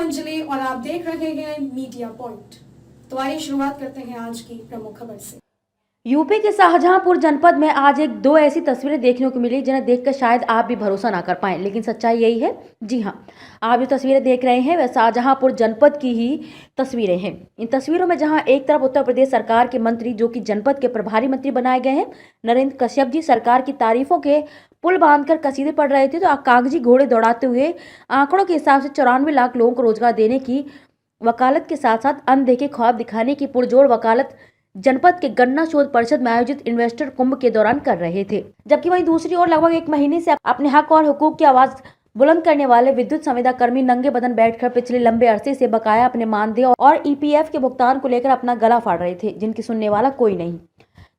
अंजलि और आप देख रहे हैं मीडिया पॉइंट। तो आइए शुरुआत करते हैं आज की प्रमुख खबर से। यूपी के शाहजहांपुर जनपद में आज दो ऐसी तस्वीरें देखने को मिली जिन्हें देखकर शायद आप भी भरोसा ना कर पाएं, लेकिन सच्चाई यही है। जी हां, आप जो तस्वीरें देख रहे हैं वह शाहजहांपुर जनपद की ही तस्वीरें हैं। इन तस्वीरों में जहां एक तरफ उत्तर प्रदेश सरकार के मंत्री जो कि जनपद के प्रभारी मंत्री बनाए गए हैं नरेंद्र कश्यप जी सरकार की तारीफों के पुल बांधकर कसीदे पढ़ रहे थे, तो कागजी घोड़े दौड़ाते हुए आंकड़ों के हिसाब से 94 लाख लोगों को रोजगार देने की वकालत के साथ साथ अनदेखे ख्वाब दिखाने की पुरजोर वकालत जनपद के गन्ना शोध परिषद में आयोजित इन्वेस्टर कुंभ के दौरान कर रहे थे। जबकि वहीं दूसरी ओर लगभग एक महीने से अपने हक और हुकूक की आवाज बुलंद करने वाले विद्युत संविदा कर्मी नंगे बदन बैठकर पिछले लंबे अरसे से बकाया अपने मानदेय और ईपीएफ के भुगतान को लेकर अपना गला फाड़ रहे थे, जिनकी सुनने वाला कोई नहीं।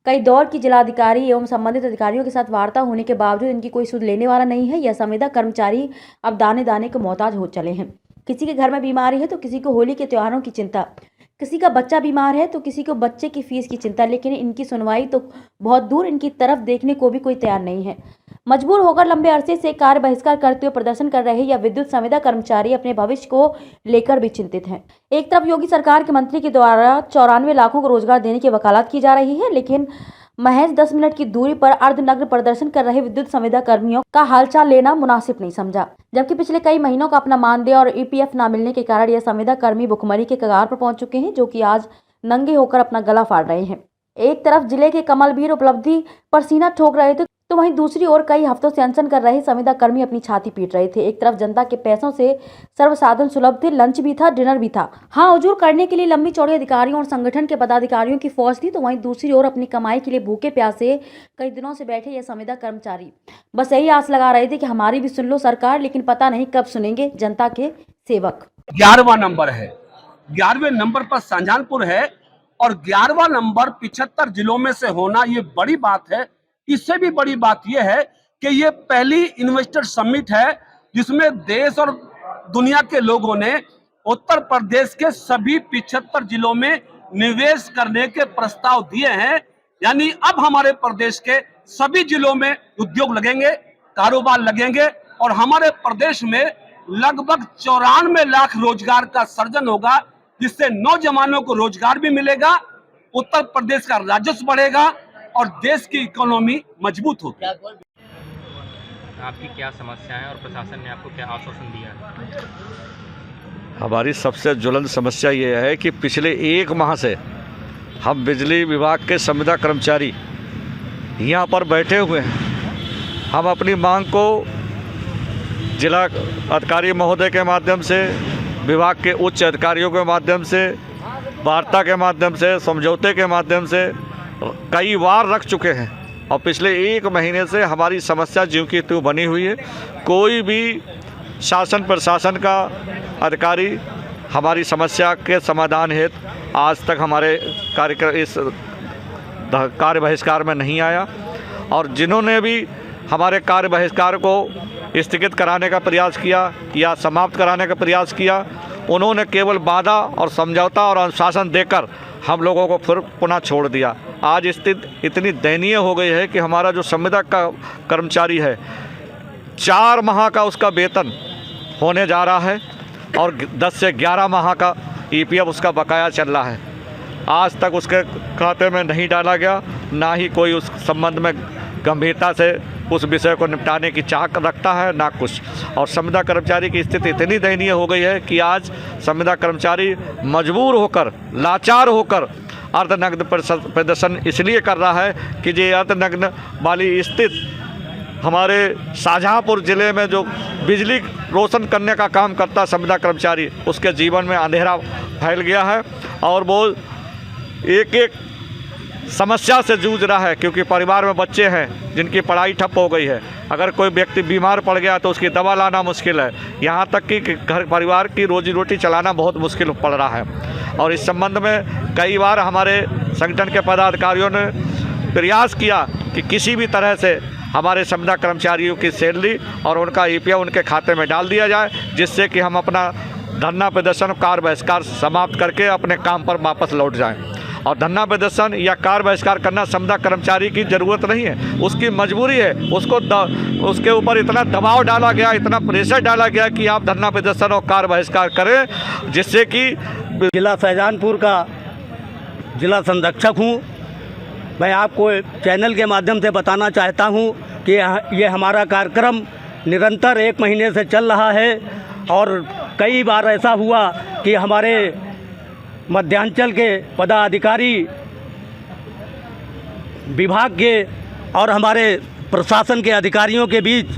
कई दौर की जिलाधिकारी एवं संबंधित अधिकारियों के साथ वार्ता होने के बावजूद इनकी कोई सुध लेने वाला नहीं है। यह संविदा कर्मचारी अब दाने दाने को मोहताज हो चले हैं। किसी के घर में बीमारी है तो किसी को होली के त्योहारों की चिंता, किसी का बच्चा बीमार है तो किसी को बच्चे की फीस की चिंता, लेकिन इनकी सुनवाई तो बहुत दूर इनकी तरफ देखने को भी कोई तैयार नहीं है। मजबूर होकर लंबे अरसे से कार्य बहिष्कार करते हुए प्रदर्शन कर रहे या विद्युत संविदा कर्मचारी अपने भविष्य को लेकर भी चिंतित हैं। एक तरफ योगी सरकार के मंत्री के द्वारा 94 लाखों को रोजगार देने की वकालत की जा रही है, लेकिन महज 10 मिनट की दूरी पर अर्धनग्न प्रदर्शन कर रहे विद्युत संविदा कर्मियों का हालचाल लेना मुनासिब नहीं समझा। जबकि पिछले कई महीनों का अपना मानदेय और ईपीएफ न मिलने के कारण यह संविदा कर्मी भुखमरी के कगार पर पहुंच चुके हैं, जो कि आज नंगे होकर अपना गला फाड़ रहे हैं। एक तरफ जिले के कमलवीर उपलब्धि पर सीना ठोक रहे थे, तो वहीं दूसरी ओर कई हफ्तों से अनशन कर रहे संविदा कर्मी अपनी छाती पीट रहे थे। एक तरफ जनता के पैसों से सर्वसाधन सुलभ थे, लंच भी था, डिनर भी था। हाँ, उजूर करने के लिए लंबी चौड़ी अधिकारियों और संगठन के पदाधिकारियों की फौज थी, तो वहीं दूसरी ओर अपनी कमाई के लिए भूखे प्यासे कई दिनों से बैठे ये संविदा कर्मचारी बस यही आस लगा रहे थे कि हमारी भी सुन लो सरकार, लेकिन पता नहीं कब सुनेंगे जनता के सेवक। 11वां नंबर है, 11वें नंबर पर शाहजहांपुर है और 11वां नंबर 75 जिलों में से होना ये बड़ी बात है। इससे भी बड़ी बात यह है कि ये पहली इन्वेस्टर समिट है जिसमें देश और दुनिया के लोगों ने उत्तर प्रदेश के सभी 75 जिलों में निवेश करने के प्रस्ताव दिए हैं। यानी अब हमारे प्रदेश के सभी जिलों में उद्योग लगेंगे, कारोबार लगेंगे और हमारे प्रदेश में लगभग 94 लाख रोजगार का सृजन होगा, जिससे नौजवानों को रोजगार भी मिलेगा, उत्तर प्रदेश का राजस्व बढ़ेगा और देश की इकोनॉमी मजबूत होगी। आपकी क्या समस्या है और प्रशासन ने आपको क्या आश्वासन दिया है? हमारी सबसे ज्वलंत समस्या ये है कि पिछले 1 माह से हम बिजली विभाग के संविदा कर्मचारी यहाँ पर बैठे हुए हैं। हम अपनी मांग को जिला अधिकारी महोदय के माध्यम से, विभाग के उच्च अधिकारियों के माध्यम से, वार्ता के माध्यम से, समझौते के माध्यम से कई बार रख चुके हैं और पिछले 1 महीने से हमारी समस्या ज्यों की त्यों बनी हुई है। कोई भी शासन प्रशासन का अधिकारी हमारी समस्या के समाधान हेतु आज तक हमारे इस कार्य बहिष्कार में नहीं आया और जिन्होंने भी हमारे कार्य बहिष्कार को स्थगित कराने का प्रयास किया या समाप्त कराने का प्रयास किया, उन्होंने केवल वादा और समझौता और अनुशासन देकर हम लोगों को फिर पुनः छोड़ दिया। आज स्थिति इतनी दयनीय हो गई है कि हमारा जो संविदा का कर्मचारी है 4 माह का उसका वेतन होने जा रहा है और 10 से 11 माह का ईपीएफ उसका बकाया चल रहा है। आज तक उसके खाते में नहीं डाला गया, ना ही कोई उस संबंध में गंभीरता से उस विषय को निपटाने की चाह रखता है, ना कुछ। और संविदा कर्मचारी की स्थिति इतनी दयनीय हो गई है कि आज संविदा कर्मचारी मजबूर होकर, लाचार होकर अर्धनग्न प्रदर्शन इसलिए कर रहा है कि ये अर्धनग्न वाली स्थिति हमारे शाहजहांपुर ज़िले में जो बिजली रोशन करने का काम करता संविदा कर्मचारी, उसके जीवन में अंधेरा फैल गया है और वो एक समस्या से जूझ रहा है, क्योंकि परिवार में बच्चे हैं जिनकी पढ़ाई ठप हो गई है। अगर कोई व्यक्ति बीमार पड़ गया तो उसकी दवा लाना मुश्किल है, यहाँ तक कि घर परिवार की रोजी रोटी चलाना बहुत मुश्किल पड़ रहा है। और इस संबंध में कई बार हमारे संगठन के पदाधिकारियों ने प्रयास किया कि किसी भी तरह से हमारे संविदा कर्मचारियों की सैलरी और उनका ईपीएफ उनके खाते में डाल दिया जाए, जिससे कि हम अपना धरना प्रदर्शन कार्य बहिष्कार समाप्त करके अपने काम पर वापस लौट जाएं। और धरना प्रदर्शन या कार बहिष्कार करना संविदा कर्मचारी की ज़रूरत नहीं है, उसकी मजबूरी है। उसके ऊपर इतना दबाव डाला गया, इतना प्रेशर डाला गया कि आप धरना प्रदर्शन और कार बहिष्कार करें, जिससे कि जिला शाहजहांपुर का जिला संरक्षक हूँ। मैं आपको चैनल के माध्यम से बताना चाहता हूँ कि ये हमारा कार्यक्रम निरंतर 1 महीने से चल रहा है और कई बार ऐसा हुआ कि हमारे मध्यांचल के पदाधिकारी, विभाग के और हमारे प्रशासन के अधिकारियों के बीच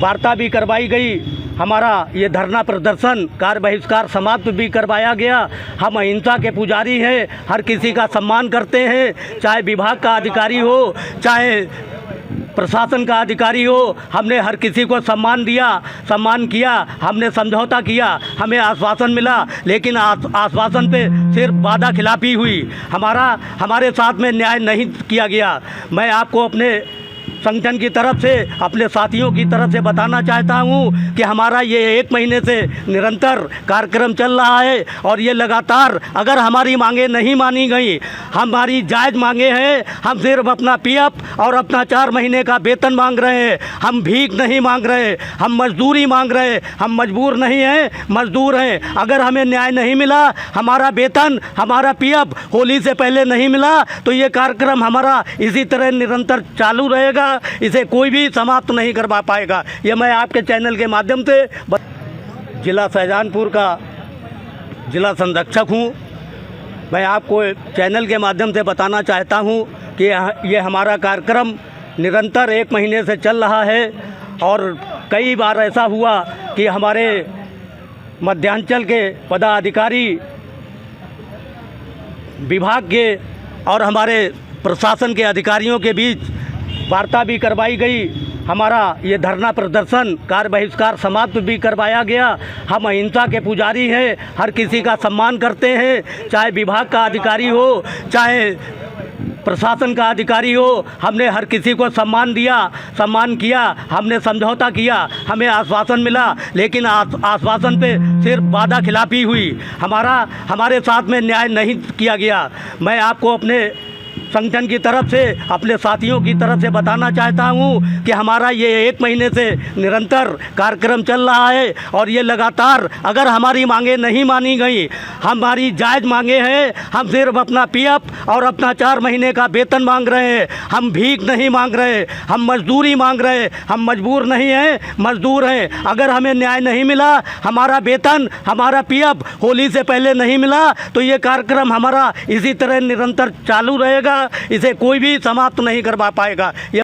वार्ता भी करवाई गई। हमारा ये धरना प्रदर्शन, कार बहिष्कार समाप्त भी करवाया गया। हम अहिंसा के पुजारी हैं, हर किसी का सम्मान करते हैं, चाहे विभाग का अधिकारी हो, चाहे प्रशासन का अधिकारी हो। हमने हर किसी को सम्मान किया, हमने समझौता किया, हमें आश्वासन मिला, लेकिन आश्वासन पे सिर्फ वादा खिलाफी हुई। हमारे साथ में न्याय नहीं किया गया। मैं आपको अपने संगठन की तरफ से, अपने साथियों की तरफ से बताना चाहता हूं कि हमारा ये 1 महीने से निरंतर कार्यक्रम चल रहा है और ये लगातार, अगर हमारी मांगें नहीं मानी गई, हमारी जायज़ मांगे हैं, हम सिर्फ अपना पीएफ और अपना 4 महीने का वेतन मांग रहे हैं। हम भीख नहीं मांग रहे, हम मजदूरी मांग रहे। हम मजबूर नहीं हैं, मजदूर हैं। अगर हमें न्याय नहीं मिला, हमारा वेतन, हमारा पीएफ होली से पहले नहीं मिला, तो ये कार्यक्रम हमारा इसी तरह निरंतर चालू रहेगा, इसे कोई भी समाप्त नहीं करवा पाएगा। ये मैं आपके चैनल के माध्यम से जिला शाहजहांपुर का जिला संरक्षक हूँ। मैं आपको चैनल के माध्यम से बताना चाहता हूँ कि ये हमारा कार्यक्रम निरंतर 1 महीने से चल रहा है और कई बार ऐसा हुआ कि हमारे मध्यांचल के पदाधिकारी, विभाग के और हमारे प्रशासन के अधिकारियों के बीच वार्ता भी करवाई गई। हमारा ये धरना प्रदर्शन, कार बहिष्कार समाप्त भी करवाया गया। हम अहिंसा के पुजारी हैं, हर किसी का सम्मान करते हैं, चाहे विभाग का अधिकारी हो, चाहे प्रशासन का अधिकारी हो। हमने हर किसी को सम्मान किया, हमने समझौता किया, हमें आश्वासन मिला, लेकिन आश्वासन पे सिर्फ वादा खिलाफी हुई। हमारे साथ में न्याय नहीं किया गया। मैं आपको अपने संगठन की तरफ से, अपने साथियों की तरफ से बताना चाहता हूं कि हमारा ये 1 महीने से निरंतर कार्यक्रम चल रहा है और ये लगातार, अगर हमारी मांगें नहीं मानी गई, हमारी जायज़ मांगे हैं, हम सिर्फ अपना पीएफ और अपना 4 महीने का वेतन मांग रहे हैं। हम भीख नहीं मांग रहे, हम मजदूरी मांग रहे। हम मजबूर नहीं हैं, मजदूर हैं। अगर हमें न्याय नहीं मिला, हमारा वेतन, हमारा पीएफ होली से पहले नहीं मिला, तो ये कार्यक्रम हमारा इसी तरह निरंतर चालू रहेगा, इसे कोई भी समाप्त नहीं करवा पाएगा।